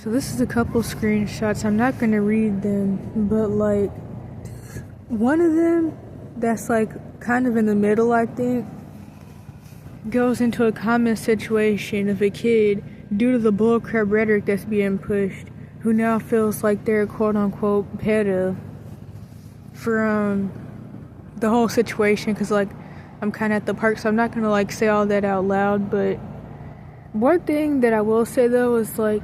So this is a couple screenshots. I'm not gonna read them, but like one of them that's like kind of in the middle, I think, goes into a common situation of a kid due to the bullcrap rhetoric that's being pushed, who now feels like they're quote unquote pedo for the whole situation, because like I'm kind of at the park, so I'm not gonna like say all that out loud. But one thing that I will say though is like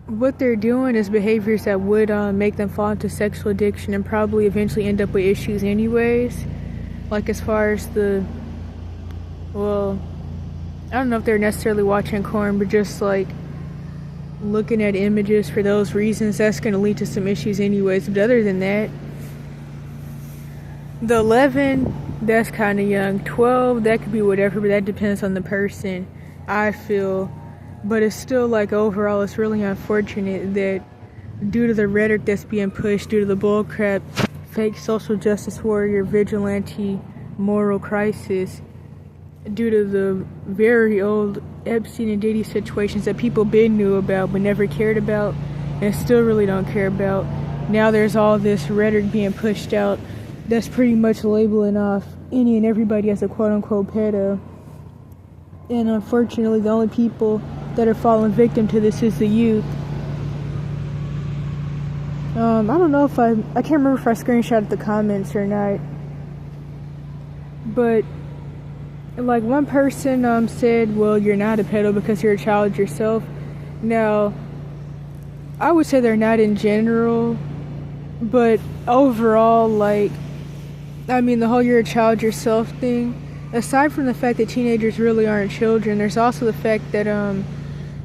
what they're doing is behaviors that would make them fall into sexual addiction and probably eventually end up with issues anyways. Like as far as I don't know if they're necessarily watching porn, but just like looking at images for those reasons, that's going to lead to some issues anyways. But other than that, the 11, that's kind of young. 12, that could be whatever, but that depends on the person, I feel. But it's still like overall it's really unfortunate that due to the rhetoric that's being pushed, due to the bullcrap, fake social justice warrior, vigilante, moral crisis, due to the very old Epstein and Diddy situations that people been knew about but never cared about and still really don't care about. Now there's all this rhetoric being pushed out that's pretty much labeling off any and everybody as a quote-unquote pedo. And unfortunately, the only people that are falling victim to this is the youth. I don't know if I can't remember if I screenshotted the comments or not. But like one person said, well, you're not a pedo because you're a child yourself. Now, I would say they're not in general, but overall, like, I mean, the whole you're a child yourself thing, aside from the fact that teenagers really aren't children, there's also the fact that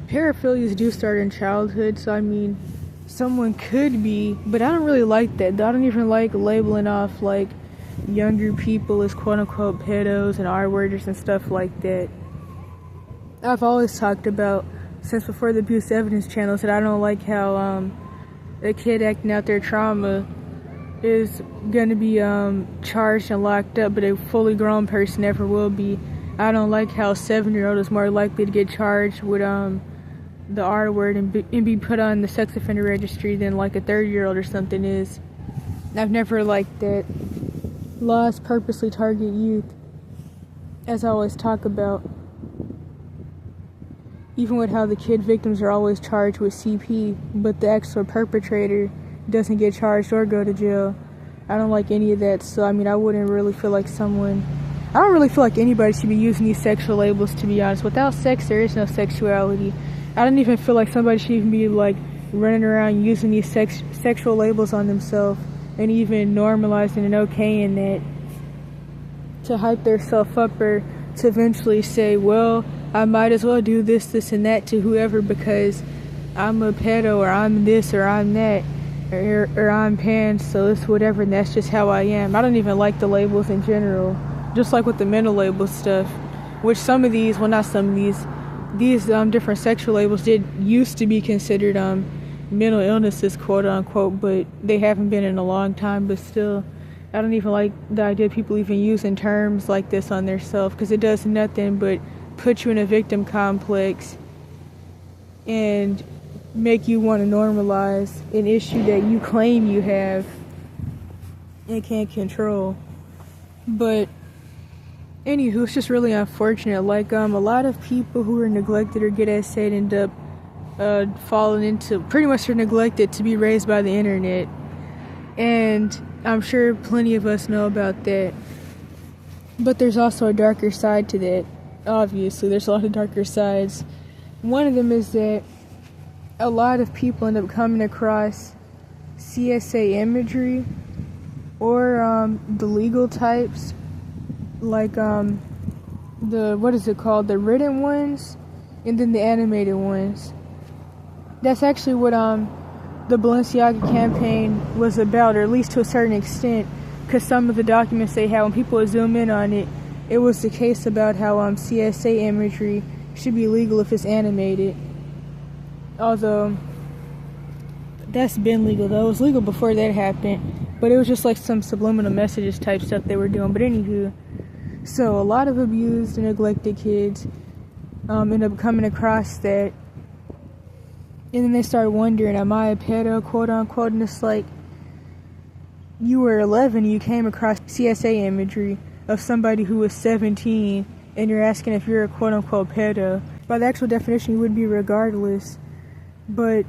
paraphilias do start in childhood. So I mean, someone could be, but I don't really like that. I don't even like labeling off like younger people as quote unquote pedos and R-worders and stuff like that. I've always talked about, since before the abuse evidence channels, that I don't like how a kid acting out their trauma is going to be charged and locked up, but a fully grown person never will be. I don't like how a 7-year-old is more likely to get charged with the R word and be put on the sex offender registry than like a 30-year-old or something is. I've never liked that. Laws purposely target youth, as I always talk about. Even with how the kid victims are always charged with CP, but the actual perpetrator doesn't get charged or go to jail. I don't like any of that. So I mean, I wouldn't really feel like I don't really feel like anybody should be using these sexual labels, to be honest. Without sex, there is no sexuality. I don't even feel like somebody should even be like running around using these sexual labels on themselves and even normalizing and okaying that to hype themselves up or to eventually say, well, I might as well do this, this, and that to whoever because I'm a pedo or I'm this or I'm that. Or I'm pan, so it's whatever, and that's just how I am. I don't even like the labels in general. Just like with the mental label stuff, which some of these, well, not some of these different sexual labels used to be considered mental illnesses, quote unquote, but they haven't been in a long time. But still, I don't even like the idea of people even using terms like this on their self, because it does nothing but put you in a victim complex and make you want to normalize an issue that you claim you have and can't control. But anywho, it's just really unfortunate. Like a lot of people who are neglected or get as said end up falling into, pretty much are neglected to be raised by the internet. And I'm sure plenty of us know about that. But there's also a darker side to that. Obviously, there's a lot of darker sides. One of them is that a lot of people end up coming across CSA imagery or the legal types, like the written ones and then the animated ones. That's actually what the Balenciaga campaign was about, or at least to a certain extent, because some of the documents they had, when people would zoom in on it, it was the case about how CSA imagery should be legal if it's animated. Although that's been legal though. It was legal before that happened, but it was just like some subliminal messages type stuff they were doing. But anywho, so a lot of abused and neglected kids end up coming across that And then they start wondering, am I a pedo, quote unquote? And it's like, you were 11 and you came across CSA imagery of somebody who was 17 and you're asking if you're a quote unquote pedo. By the actual definition, you would be regardless. But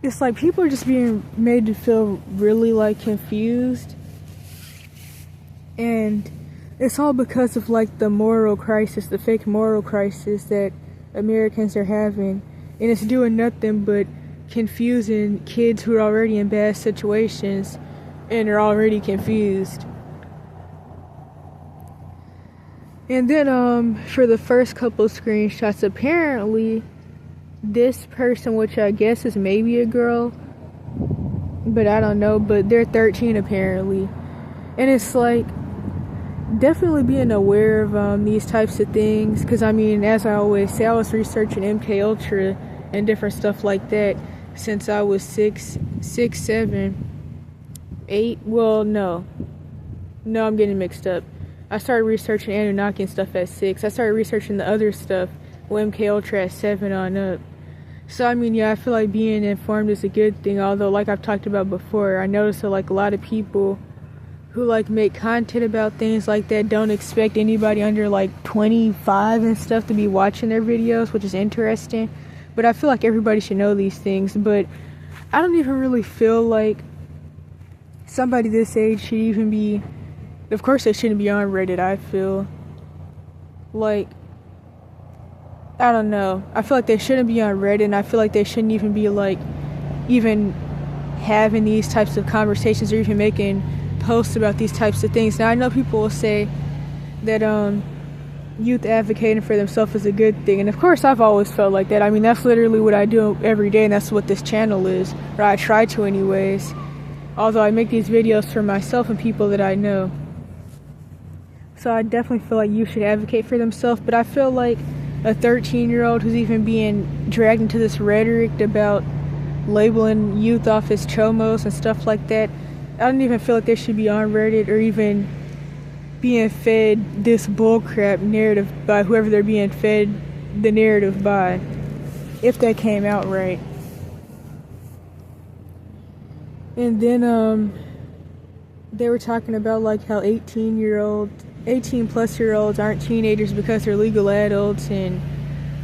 it's like people are just being made to feel really like confused. And it's all because of like the moral crisis, the fake moral crisis that Americans are having. And it's doing nothing but confusing kids who are already in bad situations and are already confused. And then for the first couple screenshots, apparently this person, which I guess is maybe a girl, but I don't know, but they're 13 apparently. And it's like, definitely being aware of these types of things, because I mean, as I always say, I was researching MK Ultra and different stuff like that since I was 6, 7, 8. Well, no, I'm getting mixed up. I started researching Anunnaki and stuff at 6. I started researching the other stuff with MK Ultra at 7 on up. So I mean, yeah, I feel like being informed is a good thing. Although, like I've talked about before, I noticed that like a lot of people who like make content about things like that don't expect anybody under like 25 and stuff to be watching their videos, which is interesting. But I feel like everybody should know these things. But I don't even really feel like somebody this age should even be, of course they shouldn't be on Reddit. I feel like, I don't know, I feel like they shouldn't be on Reddit, and I feel like they shouldn't even be like even having these types of conversations or even making posts about these types of things. Now I know people will say that youth advocating for themselves is a good thing, and of course I've always felt like that. I mean, that's literally what I do every day, and that's what this channel is, or I try to anyways, although I make these videos for myself and people that I know. So I definitely feel like you should advocate for themselves, but I feel like a 13-year-old who's even being dragged into this rhetoric about labeling youth off as chomos and stuff like that, I don't even feel like they should be on Reddit or even being fed this bullcrap narrative by whoever they're being fed the narrative by, if that came out right. And then they were talking about like how 18 plus year olds aren't teenagers because they're legal adults, and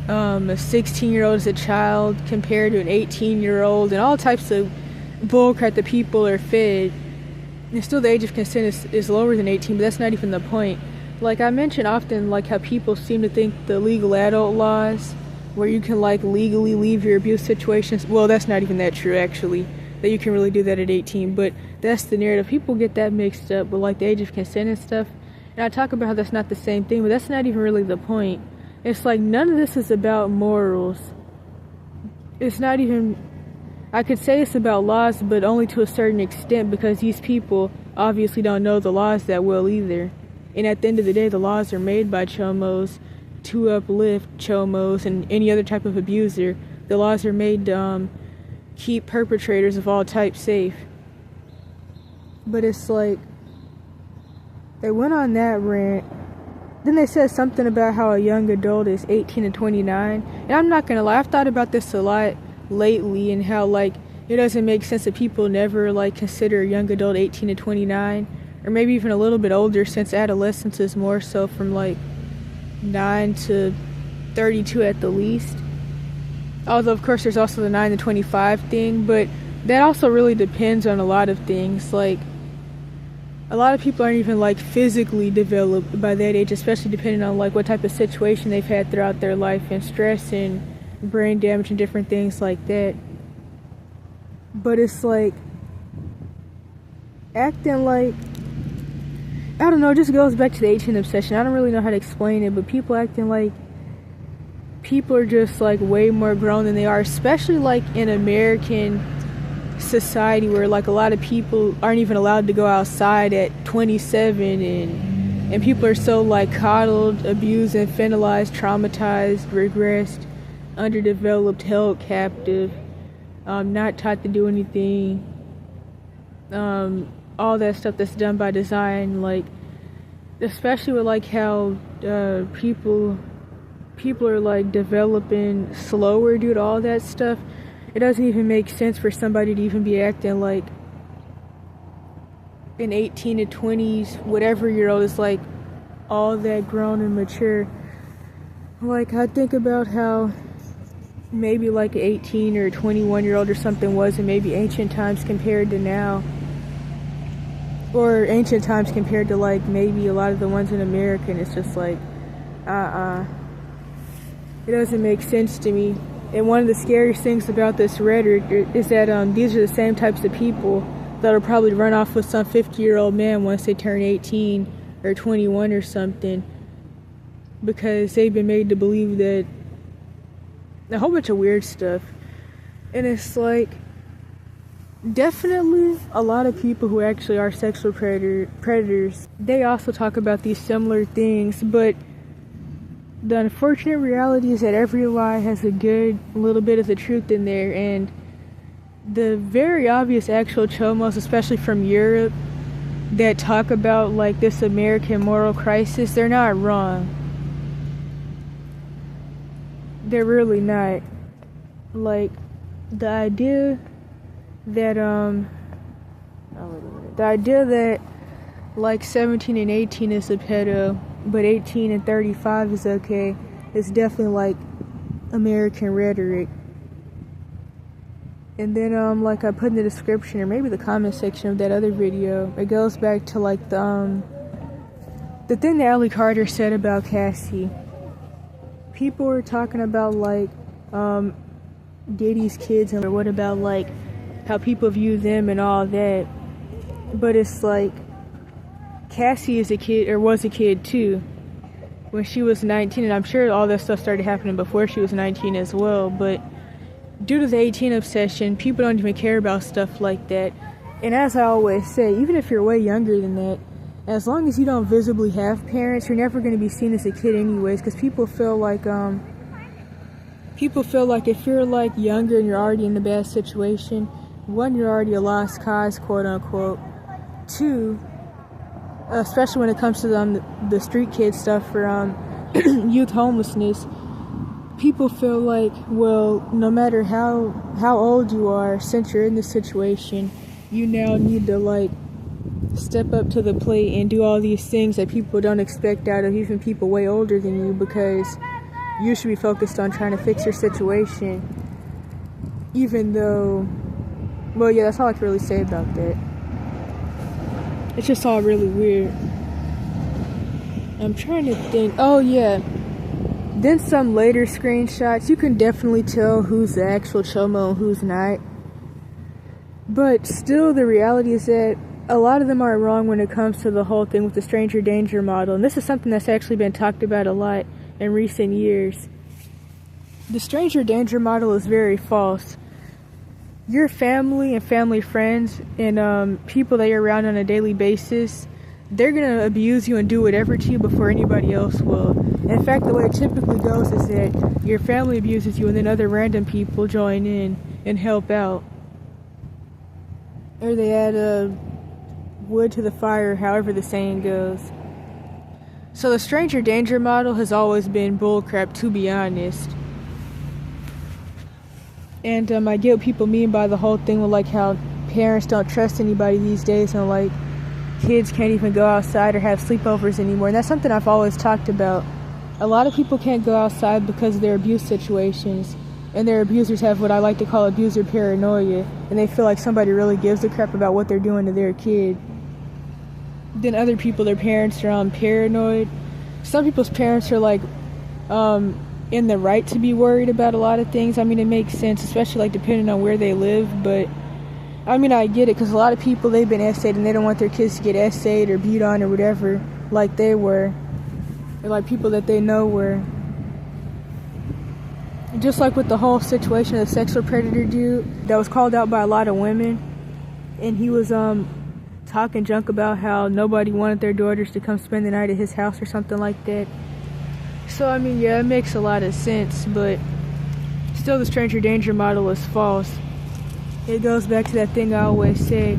a 16-year-old is a child compared to an 18-year-old, and all types of bullcrap that people are fed. And still the age of consent is lower than 18, but that's not even the point. Like I mention often, like how people seem to think the legal adult laws, where you can like legally leave your abuse situations, well, that's not even that true actually, that you can really do that at 18, but that's the narrative. People get that mixed up with like the age of consent and stuff. And I talk about how that's not the same thing, but that's not even really the point. It's like none of this is about morals. It's not even, I could say it's about laws, but only to a certain extent, because these people obviously don't know the laws that well either. And at the end of the day, the laws are made by chomos to uplift chomos and any other type of abuser. The laws are made to keep perpetrators of all types safe. But it's like, they went on that rant. Then they said something about how a young adult is 18 to 29. And I'm not gonna lie, I've thought about this a lot lately, and how like it doesn't make sense that people never like consider a young adult 18 to 29, or maybe even a little bit older, since adolescence is more so from like 9 to 32 at the least. Although of course there's also the 9 to 25 thing, but that also really depends on a lot of things. Like a lot of people aren't even like physically developed by that age, especially depending on like what type of situation they've had throughout their life, and stress and brain damage and different things like that. But it's like acting like, I don't know, it just goes back to the 18 obsession. I don't really know how to explain it, but people acting like people are just like way more grown than they are, especially like in American society, where like a lot of people aren't even allowed to go outside at 27, and people are so like coddled, abused, infantilized, traumatized, regressed, underdeveloped, held captive, not taught to do anything, all that stuff that's done by design. Like especially with like how people people are like developing slower due to all that stuff, it doesn't even make sense for somebody to even be acting like an 18 to 20s, whatever year old is like all that grown and mature. Like, I think about how maybe like an 18 or 21 year old or something was in maybe ancient times compared to now. Or ancient times compared to like maybe a lot of the ones in America, and it's just like, it doesn't make sense to me. And one of the scariest things about this rhetoric is that these are the same types of people that'll probably run off with some 50-year-old man once they turn 18 or 21 or something, because they've been made to believe that a whole bunch of weird stuff. And it's like, definitely a lot of people who actually are sexual predators, they also talk about these similar things, but the unfortunate reality is that every lie has a good little bit of the truth in there. And the very obvious actual chomos, especially from Europe, that talk about like this American moral crisis, they're not wrong. They're really not. Like, the idea that like 17 and 18 is a pedo, but 18 and 35 is okay, is definitely like American rhetoric. And then like I put in the description or maybe the comment section of that other video, it goes back to like the thing that Allie Carter said about Cassie. People were talking about like Diddy's kids and what about like how people view them and all that, but it's like Cassie is a kid, or was a kid too, when she was 19, and I'm sure all that stuff started happening before she was 19 as well, but due to the 18 obsession, people don't even care about stuff like that. And as I always say, even if you're way younger than that, as long as you don't visibly have parents, you're never going to be seen as a kid anyways, because people feel like if you're like younger and you're already in a bad situation, one, you're already a lost cause, quote unquote. Two, especially when it comes to the street kid stuff for youth homelessness, people feel like, well, no matter how old you are, since you're in this situation, you now need to like step up to the plate and do all these things that people don't expect out of even people way older than you, because you should be focused on trying to fix your situation. Even though, well, yeah, that's all I can really say about that. It's just all really weird. I'm trying to think. Oh, yeah. Then some later screenshots, you can definitely tell who's the actual chomo and who's not. But still, the reality is that a lot of them are wrong when it comes to the whole thing with the stranger danger model. And this is something that's actually been talked about a lot in recent years. The stranger danger model is very false. Your family and family friends and people that you're around on a daily basis, they're going to abuse you and do whatever to you before anybody else will. In fact, the way it typically goes is that your family abuses you and then other random people join in and help out. Or they add wood to the fire, however the saying goes. So the stranger danger model has always been bullcrap, to be honest. And I get what people mean by the whole thing with like how parents don't trust anybody these days, and like kids can't even go outside or have sleepovers anymore. And that's something I've always talked about. A lot of people can't go outside because of their abuse situations, and their abusers have what I like to call abuser paranoia, and they feel like somebody really gives a crap about what they're doing to their kid. Then other people, their parents are paranoid. Some people's parents are like in the right to be worried about a lot of things. I mean, it makes sense, especially like depending on where they live, but I mean, I get it, because a lot of people, they've been essayed and they don't want their kids to get essayed or beat on or whatever like they were, or like people that they know were. Just like with the whole situation of the sexual predator dude that was called out by a lot of women, and he was talking junk about how nobody wanted their daughters to come spend the night at his house or something like that. So I mean, yeah, it makes a lot of sense, but still the stranger danger model is false. It goes back to that thing I always say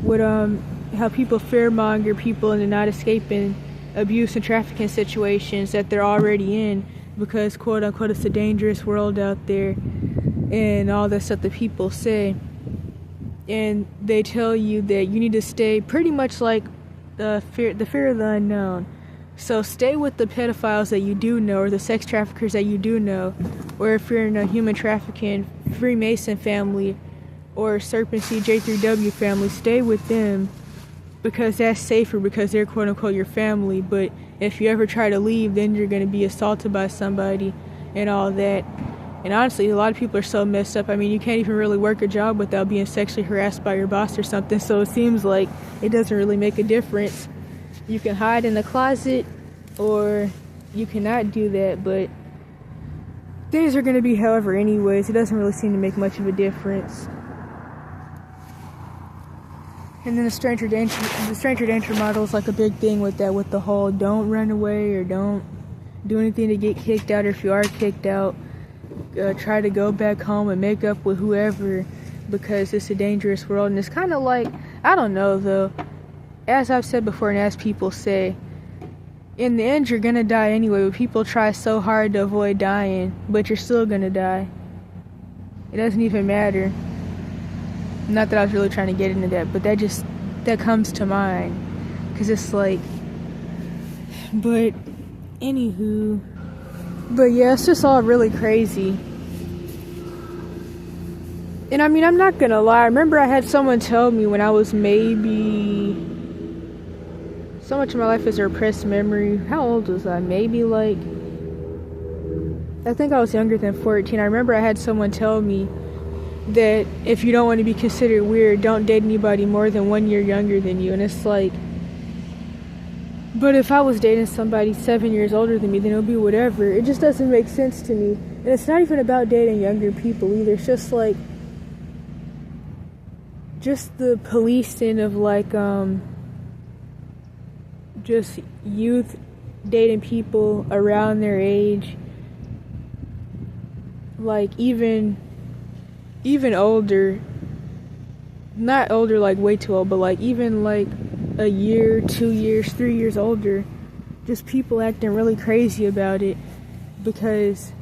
with how people fearmonger people into not escaping abuse and trafficking situations that they're already in, because quote unquote it's a dangerous world out there and all that stuff that people say. And they tell you that you need to stay pretty much like the fear of the unknown. So stay with the pedophiles that you do know, or the sex traffickers that you do know, or if you're in a human trafficking Freemason family or Serpent CJ through W family, stay with them because that's safer, because they're quote unquote your family. But if you ever try to leave, then you're going to be assaulted by somebody and all that. And honestly, a lot of people are so messed up. I mean, you can't even really work a job without being sexually harassed by your boss or something. So it seems like it doesn't really make a difference. You can hide in the closet or you cannot do that, but things are going to be however anyways. It doesn't really seem to make much of a difference. And then the stranger danger model is like a big thing with that, with the whole don't run away or don't do anything to get kicked out, or if you are kicked out, try to go back home and make up with whoever, because it's a dangerous world. And it's kind of like, I don't know though, as I've said before and as people say, in the end you're gonna die anyway, but people try so hard to avoid dying, but you're still gonna die. It doesn't even matter. Not that I was really trying to get into that, but that comes to mind, because it's like, but anywho, but yeah, it's just all really crazy. And I mean, I'm not gonna lie, I remember I had someone tell me when I was maybe, so much of my life is a repressed memory. How old was I? Maybe like, I think I was younger than 14. I remember I had someone tell me that if you don't want to be considered weird, don't date anybody more than 1 year younger than you. And it's like, but if I was dating somebody 7 years older than me, then it'll be whatever. It just doesn't make sense to me. And it's not even about dating younger people either. It's just like, just the policing of like, just youth dating people around their age, like even older, not older like way too old, but like even like a year, 2 years, 3 years older, just people acting really crazy about it because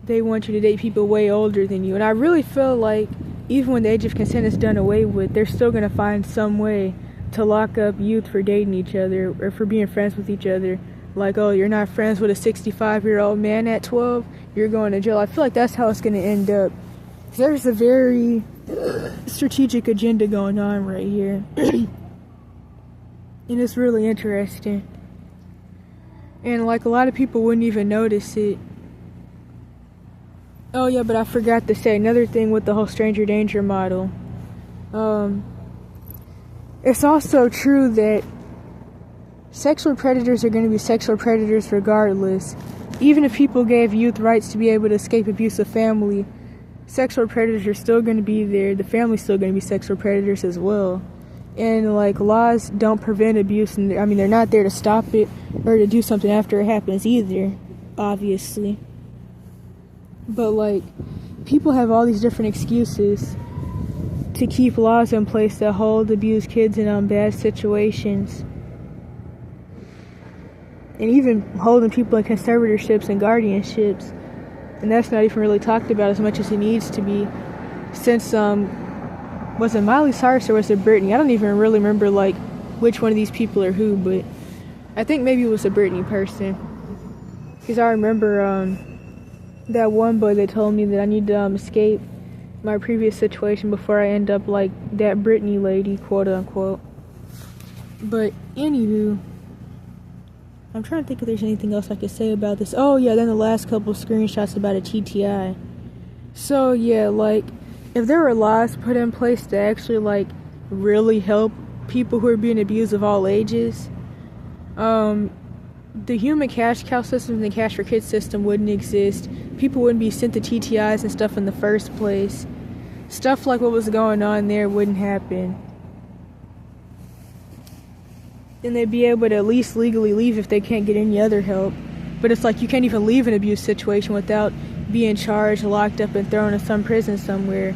they want you to date people way older than you. And I really feel like even when the age of consent is done away with, they're still going to find some way to lock up youth for dating each other or for being friends with each other. Like, oh, you're not friends with a 65-year-old man at 12, you're going to jail. I feel like that's how it's going to end up. There's a very strategic agenda going on right here. And it's really interesting. And like a lot of people wouldn't even notice it. Oh yeah, but I forgot to say another thing with the whole stranger danger model. It's also true that sexual predators are going to be sexual predators regardless. Even if people gave youth rights to be able to escape abusive family, sexual predators are still going to be there. The family's still going to be sexual predators as well. And like, laws don't prevent abuse, and I mean, they're not there to stop it or to do something after it happens either, obviously. But like, people have all these different excuses to keep laws in place that hold abused kids in bad situations, and even holding people in conservatorships and guardianships. And that's not even really talked about as much as it needs to be, since was it Miley Cyrus or was it Britney? I don't even really remember like which one of these people are who, but I think maybe it was a Britney person, because I remember that one boy that told me that I need to escape my previous situation before I end up like that Britney lady, quote unquote. But anywho, I'm trying to think if there's anything else I could say about this. Oh yeah, then the last couple screenshots about a TTI. So yeah, like, if there were laws put in place to actually like really help people who are being abused of all ages, the human cash cow system and the cash for kids system wouldn't exist. People wouldn't be sent to TTIs and stuff in the first place. Stuff like what was going on there wouldn't happen. And they'd be able to at least legally leave if they can't get any other help. But it's like, you can't even leave an abuse situation without being charged, locked up, and thrown in some prison somewhere.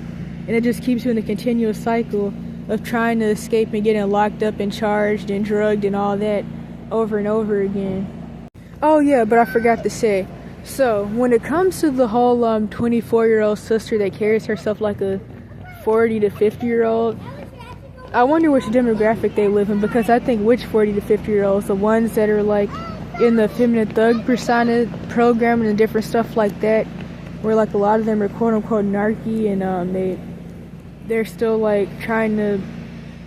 And it just keeps you in a continuous cycle of trying to escape and getting locked up and charged and drugged and all that over and over again. Oh yeah, but I forgot to say, So when it comes to the whole 24-year-old sister that carries herself like a 40 to 50-year-old, I wonder which demographic they live in, because I think which 40 to 50-year-olds, the ones that are like in the feminine thug persona program and different stuff like that, where like a lot of them are quote unquote narky, and they're still like trying to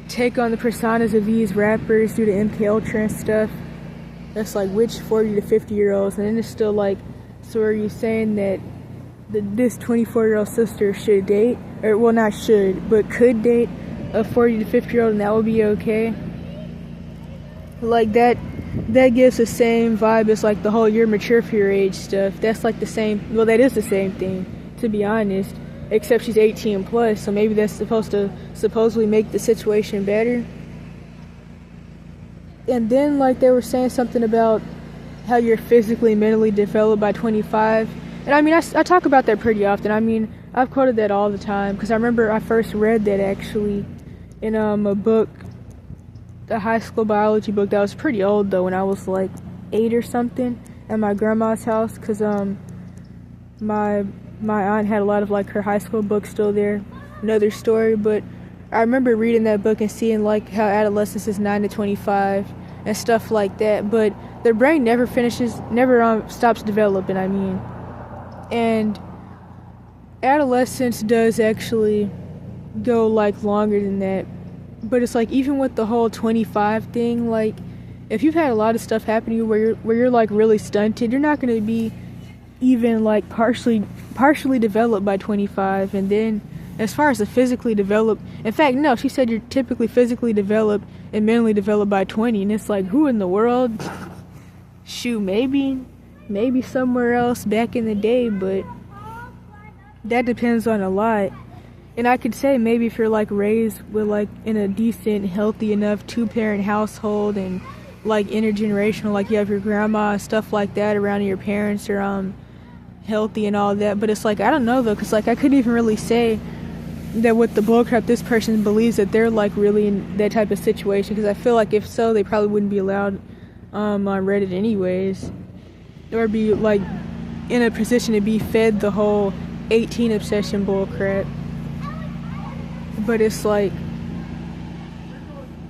take on the personas of these rappers due to MK Ultra and stuff. That's like which 40 to 50-year-olds, and then it's still like, so are you saying that this 24-year-old sister should date, or well, not should, but could date a 40 to 50-year-old and that would be okay? Like that gives the same vibe as like the whole you're mature for your age stuff. That's like the same, well, that is the same thing, to be honest, except she's 18 plus, so maybe that's supposed to supposedly make the situation better. And then like they were saying something about how you're physically, mentally developed by 25. And I mean, I talk about that pretty often. I mean, I've quoted that all the time, because I remember I first read that actually in a book, a high school biology book that was pretty old though, when I was like 8 or something, at my grandma's house, because my aunt had a lot of like her high school books still there. Another story, but I remember reading that book and seeing like how adolescence is 9 to 25 and stuff like that, but their brain never stops developing, I mean. And adolescence does actually go like longer than that, but it's like even with the whole 25 thing, like if you've had a lot of stuff happen to you where you're like really stunted, you're not going to be even like partially developed by 25. And then as far as the physically developed, in fact, no, she said you're typically physically developed and mentally developed by 20, and it's like, who in the world? Shoot, maybe somewhere else back in the day, but that depends on a lot. And I could say maybe if you're like raised with like in a decent, healthy enough 2-parent household and like intergenerational, like you have your grandma and stuff like that around, and your parents are healthy and all that. But it's like, I don't know though, because like I couldn't even really say that with the bullcrap this person believes that they're like really in that type of situation, because I feel like if so, they probably wouldn't be allowed on Reddit anyways, or be like in a position to be fed the whole 18 obsession bullcrap. But it's like,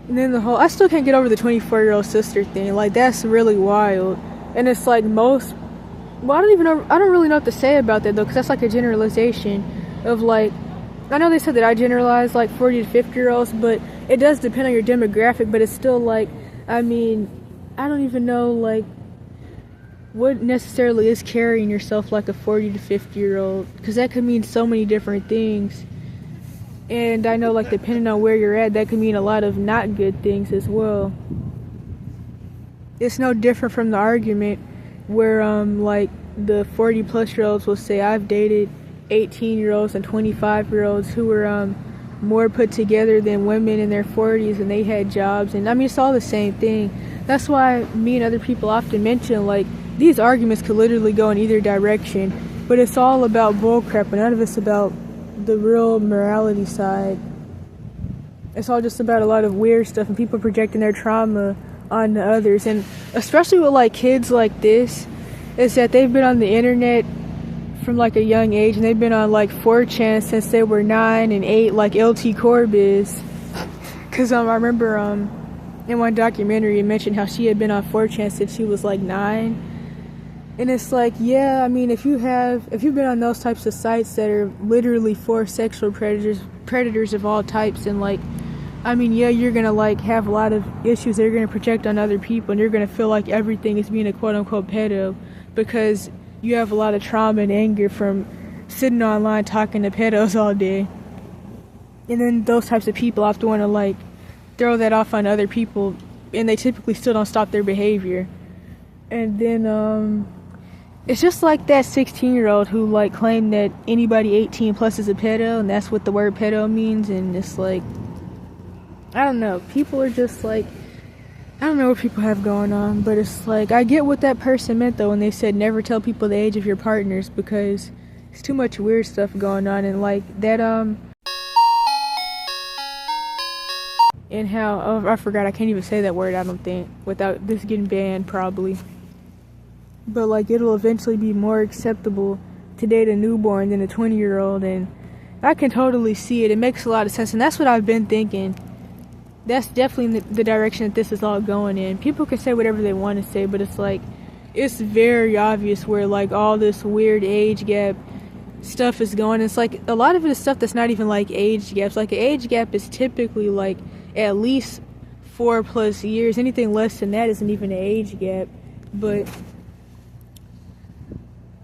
and then the whole, I still can't get over the 24-year-old sister thing. Like, that's really wild. And it's like I don't really know what to say about that though, because that's like a generalization of like, I know they said that I generalize like 40 to 50-year-olds, but it does depend on your demographic. But it's still like, I mean, I don't even know like what necessarily is carrying yourself like a 40 to 50-year-old, because that could mean so many different things. And I know like depending on where you're at, that could mean a lot of not good things as well. It's no different from the argument where like the 40 plus year olds will say, I've dated 18-year-olds and 25-year-olds who were more put together than women in their 40s, and they had jobs. And I mean, it's all the same thing. That's why me and other people often mention like these arguments could literally go in either direction, but it's all about bullcrap, and none of it's about the real morality side. It's all just about a lot of weird stuff and people projecting their trauma onto others. And especially with like kids like this, is that they've been on the internet from like a young age, and they've been on like 4chan since they were 9 and 8, like LT Corb is. Because I remember in one documentary it mentioned how she had been on 4chan since she was like 9. And it's like, yeah, I mean, if you've been on those types of sites that are literally for sexual predators of all types, and like, I mean, yeah, you're gonna like have a lot of issues that you're gonna project on other people, and you're gonna feel like everything is being a quote unquote pedo, because you have a lot of trauma and anger from sitting online talking to pedos all day. And then those types of people often want to like throw that off on other people, and they typically still don't stop their behavior. And then it's just like that 16-year-old who like claimed that anybody 18 plus is a pedo, and that's what the word pedo means. And it's like, I don't know, people are just like, I don't know what people have going on, but it's like, I get what that person meant though when they said never tell people the age of your partners, because it's too much weird stuff going on. And like that and how, oh, I forgot, I can't even say that word, I don't think, without this getting banned probably. but like it'll eventually be more acceptable to date a newborn than a 20-year-old, and I can totally see it. It makes a lot of sense, and that's what I've been thinking. That's definitely the direction that this is all going in. People can say whatever they want to say, but it's like, it's very obvious where like all this weird age gap stuff is going. It's like a lot of it is stuff that's not even like age gaps. Like an age gap is typically like at least 4+ years. Anything less than that isn't even an age gap. But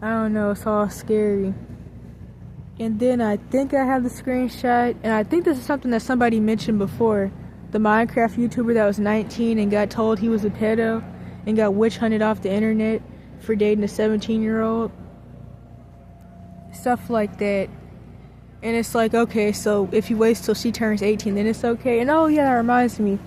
I don't know, it's all scary. And then I think I have the screenshot, and I think this is something that somebody mentioned before. The Minecraft YouTuber that was 19 and got told he was a pedo and got witch hunted off the internet for dating a 17-year-old. Stuff like that. And it's like, okay, so if he waits till she turns 18, then it's okay. And oh yeah, that reminds me.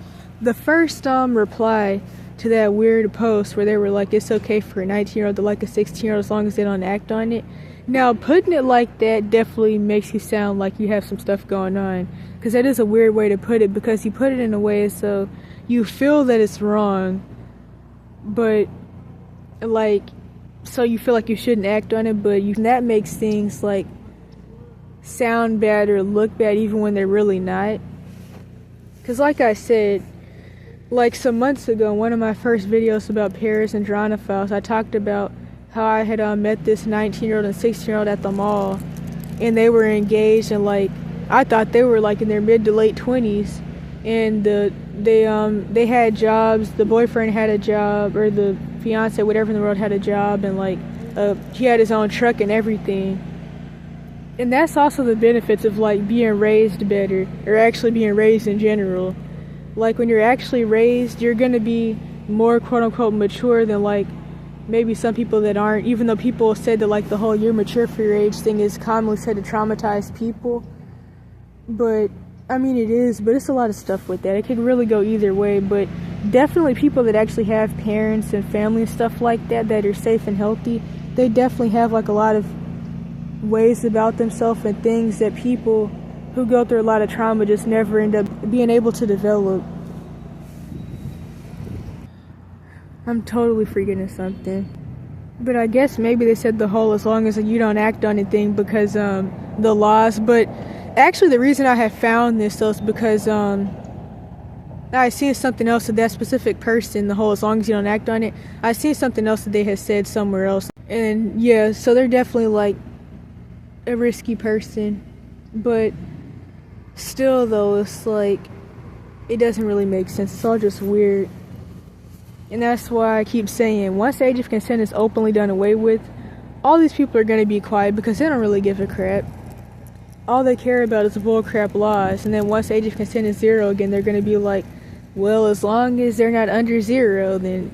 The first reply to that weird post where they were like, it's okay for a 19-year-old to like a 16-year-old as long as they don't act on it. Now, putting it like that definitely makes you sound like you have some stuff going on. Because that is a weird way to put it, because you put it in a way so you feel that it's wrong, but like, so you feel like you shouldn't act on it, but that makes things like sound bad or look bad even when they're really not. Because like I said, like some months ago, one of my first videos about Paris and Gerontophiles, I talked about how I had met this 19-year-old and 16-year-old at the mall, and they were engaged, and like I thought they were like in their mid to late 20s, and they had jobs. The boyfriend had a job, or the fiance, whatever in the world, had a job, and like he had his own truck and everything. And that's also the benefits of like being raised better, or actually being raised in general. Like when you're actually raised, you're gonna be more quote unquote mature than like maybe some people that aren't, even though people said that like the whole you're mature for your age thing is commonly said to traumatize people. But I mean it is, but it's a lot of stuff with that. It could really go either way, but definitely people that actually have parents and family and stuff like that that are safe and healthy, they definitely have like a lot of ways about themselves and things that people who go through a lot of trauma just never end up being able to develop. I'm totally forgetting something. But I guess maybe they said the whole as long as you don't act on anything because the laws. But actually the reason I have found this though is because I seen something else of that specific person, the whole as long as you don't act on it. I seen something else that they had said somewhere else. And yeah, so they're definitely like a risky person. But still though, it's like it doesn't really make sense. It's all just weird. And that's why I keep saying, once the age of consent is openly done away with, all these people are going to be quiet because they don't really give a crap. All they care about is bullcrap laws. And then once the age of consent is 0 again, they're going to be like, well, as long as they're not under 0, then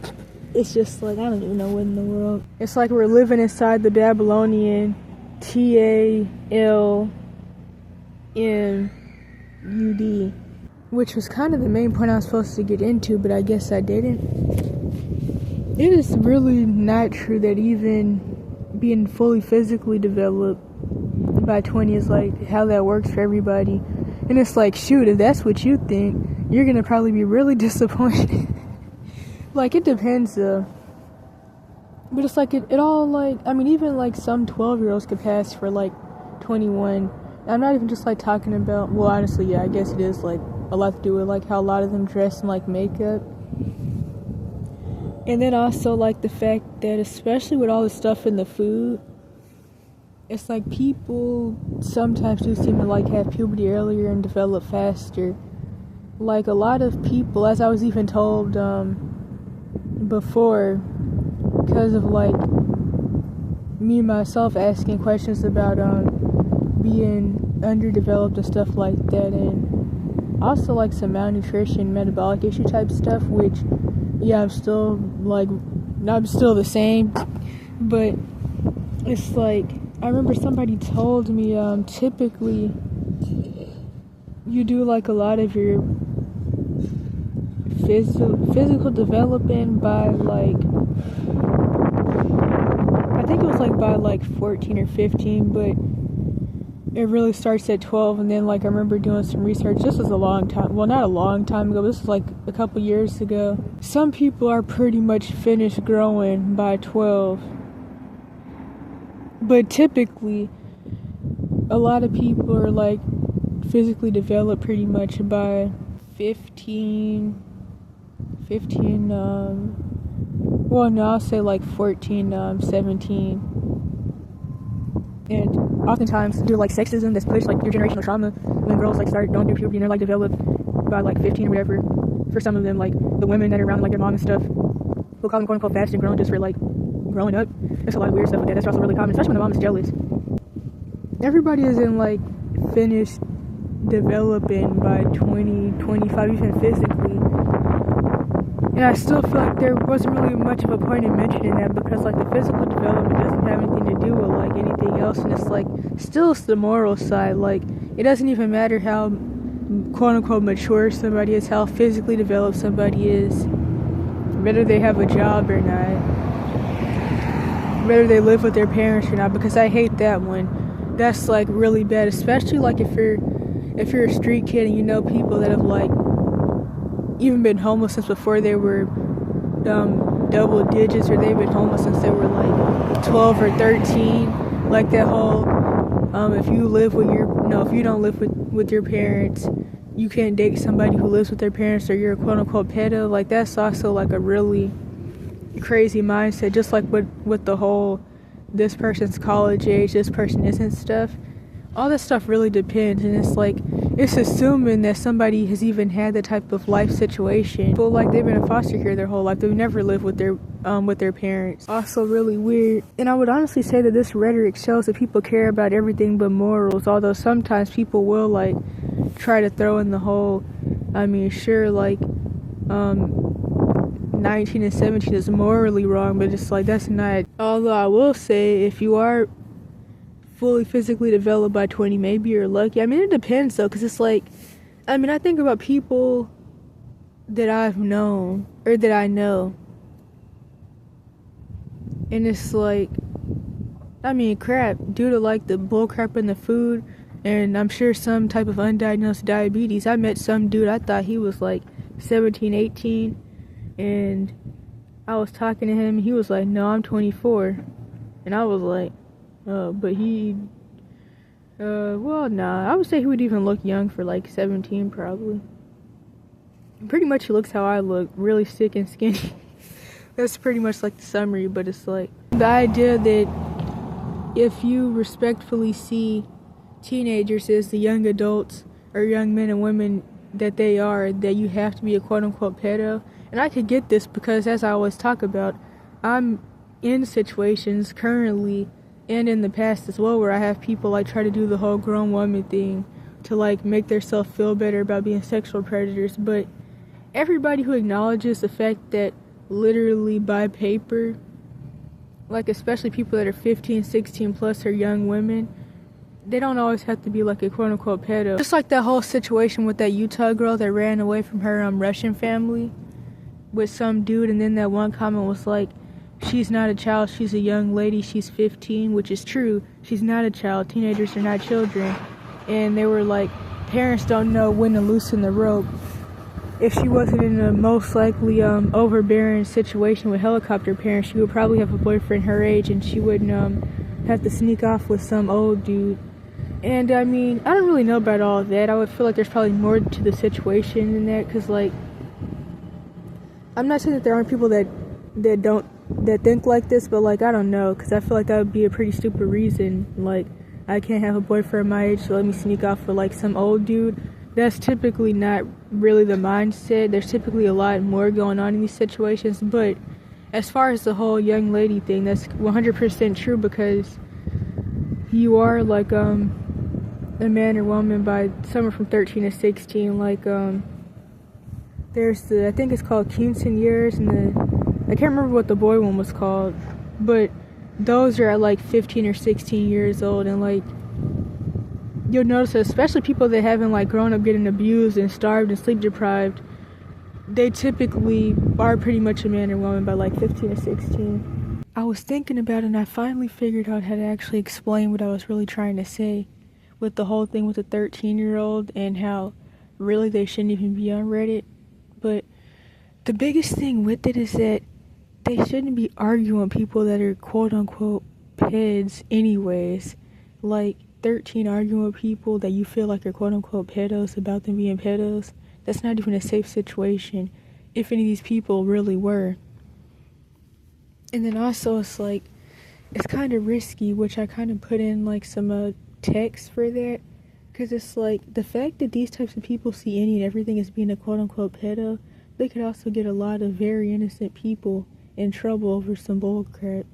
it's just like, I don't even know what in the world. It's like we're living inside the Babylonian TALMUD, which was kind of the main point I was supposed to get into, but I guess I didn't. It is really not true that even being fully physically developed by 20 is like how that works for everybody. And it's like, shoot, if that's what you think, you're gonna probably be really disappointed. Like, it depends though. But it's like, it all like, I mean, even like some 12-year-olds could pass for like 21. I'm not even just like talking about, well, honestly, yeah, I guess it is like a lot to do with like how a lot of them dress in like makeup. And then also like the fact that especially with all the stuff in the food, it's like people sometimes do seem to like have puberty earlier and develop faster. Like a lot of people, as I was even told before, because of like me myself asking questions about being underdeveloped and stuff like that, and also like some malnutrition, metabolic issue type stuff, which yeah, I'm still the same, but it's like, I remember somebody told me, typically, you do like a lot of your physical development by like, I think it was like by like 14 or 15, but it really starts at 12. And then, like, I remember doing some research. This was a long time, well, not a long time ago, but this was like a couple years ago. Some people are pretty much finished growing by 12, but typically a lot of people are like physically developed pretty much by 15, well, no, I'll say like 14, 17. And oftentimes, due to like sexism that's pushed, like your generational trauma, when girls like start going through puberty and they're like developed by like 15 or whatever, for some of them, like the women that are around like their mom and stuff, we'll call them quote unquote fast and grown just for like growing up. There's a lot of weird stuff with that. That's also really common, especially when the mom is jealous. Everybody isn't like finished developing by 20, 25, even physically. And I still feel like there wasn't really much of a point in mentioning that, because like the physical development doesn't have anything to do with like anything else, and it's like still it's the moral side. Like it doesn't even matter how quote unquote mature somebody is, how physically developed somebody is, whether they have a job or not, whether they live with their parents or not, because I hate that one. That's like really bad, especially like if you're a street kid and you know people that have like even been homeless since before they were double digits, or they've been homeless since they were like 12 or 13. Like that whole if you don't live with your parents, you can't date somebody who lives with their parents, or you're a quote unquote pedo. Like that's also like a really crazy mindset, just like with the whole this person's college age, this person isn't stuff. All that stuff really depends, and it's like it's assuming that somebody has even had that type of life situation. But like they've been in foster care their whole life, they've never lived with their parents. Also really weird. And I would honestly say that this rhetoric shows that people care about everything but morals, although sometimes people will like try to throw in the whole, I mean sure, like 19 and 17 is morally wrong, but it's like that's not. Although I will say, if you are fully physically developed by 20, maybe you're lucky. I mean, it depends though, because it's like, I mean, I think about people that I've known or that I know, and it's like, I mean, crap, due to like the bull crap in the food, and I'm sure some type of undiagnosed diabetes. I met some dude, I thought he was like 17, 18, and I was talking to him, he was like, no, I'm 24, and I was like, but he, well, nah, I would say he would even look young for like 17 probably. Pretty much he looks how I look, really sick and skinny. That's pretty much like the summary, but it's like the idea that if you respectfully see teenagers as the young adults or young men and women that they are, that you have to be a quote-unquote pedo. And I could get this because, as I always talk about, I'm in situations currently and in the past as well where I have people like try to do the whole grown woman thing to like make themselves feel better about being sexual predators. But everybody who acknowledges the fact that literally by paper, like especially people that are 15, 16 plus or young women, they don't always have to be like a quote-unquote pedo. Just like that whole situation with that Utah girl that ran away from her Russian family with some dude, and then that one comment was like, she's not a child, she's a young lady, she's 15, which is true. She's not a child. Teenagers are not children. And they were like, parents don't know when to loosen the rope. If she wasn't in a most likely overbearing situation with helicopter parents, she would probably have a boyfriend her age, and she wouldn't have to sneak off with some old dude. And I mean, I don't really know about all of that. I would feel like there's probably more to the situation than that, because like, I'm not saying that there aren't people that think like this, but like, I don't know, because I feel like that would be a pretty stupid reason. Like, I can't have a boyfriend my age, so let me sneak off with like some old dude. That's typically not really the mindset. There's typically a lot more going on in these situations. But as far as the whole young lady thing, that's 100% true, because you are like a man or woman by somewhere from 13 to 16. Like there's the, I think it's called Keynesian years, and I can't remember what the boy one was called, but those are at like 15 or 16 years old. And like, you'll notice that especially people that haven't like grown up getting abused and starved and sleep deprived, they typically are pretty much a man or woman by like 15 or 16. I was thinking about it, and I finally figured out how to actually explain what I was really trying to say, with the whole thing with the 13-year-old and how really they shouldn't even be on Reddit. But the biggest thing with it is that they shouldn't be arguing with people that are quote-unquote peds anyways. Like, 13 arguing with people that you feel like are quote-unquote pedos about them being pedos. That's not even a safe situation, if any of these people really were. And then also, it's like, it's kind of risky, which I kind of put in like some text for that, because it's like, the fact that these types of people see any and everything as being a quote-unquote pedo, they could also get a lot of very innocent people in trouble over some bull crap.